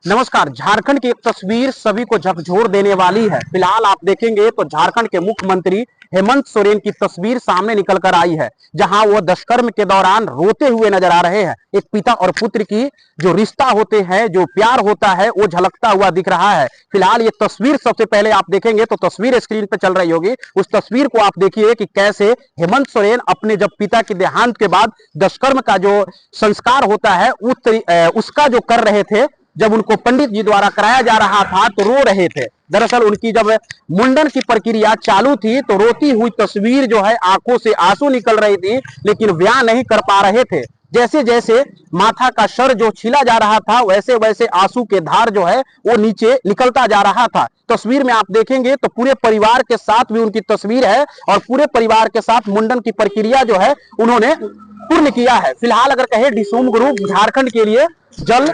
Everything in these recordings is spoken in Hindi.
नमस्कार। झारखंड की एक तस्वीर सभी को झकझोर देने वाली है। फिलहाल आप देखेंगे तो झारखंड के मुख्यमंत्री हेमंत सोरेन की तस्वीर सामने निकल कर आई है, जहां वो दुष्कर्म के दौरान रोते हुए नजर आ रहे हैं। एक पिता और पुत्र की जो रिश्ता होते हैं, जो प्यार होता है, वो झलकता हुआ दिख रहा है। फिलहाल ये तस्वीर सबसे पहले आप देखेंगे तो तस्वीर स्क्रीन पर चल रही होगी, उस तस्वीर को आप देखिए कि कैसे हेमंत सोरेन अपने जब पिता के देहांत के बाद दुष्कर्म का जो संस्कार होता है उसका जो कर रहे थे, जब उनको पंडित जी द्वारा कराया जा रहा था तो रो रहे थे। दरअसल उनकी जब मुंडन की प्रक्रिया चालू थी तो रोती हुई तस्वीर जो है, आंखों से आंसू निकल रही थी, लेकिन बयान नहीं कर पा रहे थे। जैसे जैसे माथा का सर जो छीला जा रहा था, वैसे वैसे आंसू के धार जो है वो नीचे निकलता जा रहा था। तस्वीर में आप देखेंगे तो पूरे परिवार के साथ भी उनकी तस्वीर है और पूरे परिवार के साथ मुंडन की प्रक्रिया जो है उन्होंने पूर्ण किया है। फिलहाल अगर कहे डिसोम ग्रुप झारखंड के लिए जल,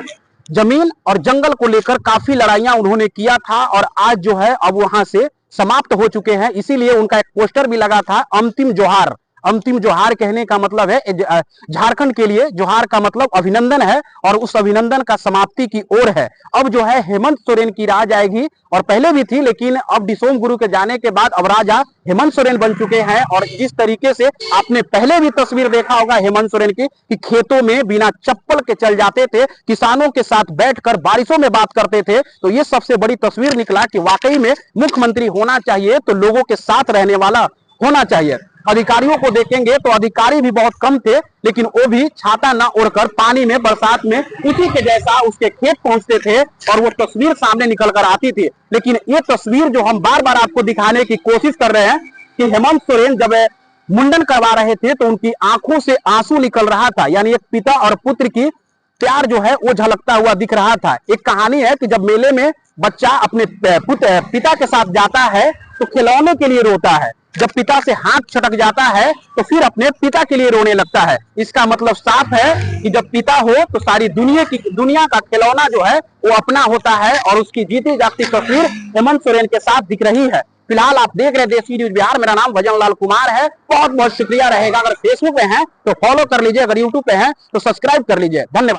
जमीन और जंगल को लेकर काफी लड़ाइयां उन्होंने किया था और आज जो है अब वहां से समाप्त हो चुके हैं। इसीलिए उनका एक पोस्टर भी लगा था, अंतिम जोहार। अंतिम जोहार कहने का मतलब है झारखंड के लिए जोहार का मतलब अभिनंदन है और उस अभिनंदन का समाप्ति की ओर है। अब जो है हेमंत सोरेन की राज आएगी, और पहले भी थी, लेकिन अब डिसोम गुरु के जाने के बाद अब राजा हेमंत सोरेन बन चुके हैं। और जिस तरीके से आपने पहले भी तस्वीर देखा होगा हेमंत सोरेन की, कि खेतों में बिना चप्पल के चल जाते थे, किसानों के साथ बैठकर बारिशों में बात करते थे, तो ये सबसे बड़ी तस्वीर निकला कि वाकई में मुख्यमंत्री होना चाहिए तो लोगों के साथ रहने वाला होना चाहिए। अधिकारियों को देखेंगे तो अधिकारी भी बहुत कम थे, लेकिन वो भी छाता ना ओढ़कर पानी में, बरसात में उसी के जैसा उसके खेत पहुंचते थे और वो तस्वीर सामने निकल कर आती थी। लेकिन ये तस्वीर जो हम बार बार आपको दिखाने की कोशिश कर रहे हैं कि हेमंत सोरेन जब मुंडन करवा रहे थे तो उनकी आंखों से आंसू निकल रहा था, यानी एक पिता और पुत्र की प्यार जो है वो झलकता हुआ दिख रहा था। एक कहानी है कि जब मेले में बच्चा अपने पिता के साथ जाता है तो खिलौने के लिए रोता है, जब पिता से हाथ छटक जाता है तो फिर अपने पिता के लिए रोने लगता है। इसका मतलब साफ है कि जब पिता हो तो सारी दुनिया का खिलौना जो है वो अपना होता है, और उसकी जीती जागती तस्वीर हेमंत सोरेन के साथ दिख रही है। फिलहाल आप देख रहे हैं देसी न्यूज बिहार, मेरा नाम भजन लाल कुमार है। बहुत बहुत शुक्रिया रहेगा। अगर फेसबुक पे हैं तो फॉलो कर लीजिए, अगर यूट्यूब पे हैं तो सब्सक्राइब कर लीजिए। धन्यवाद।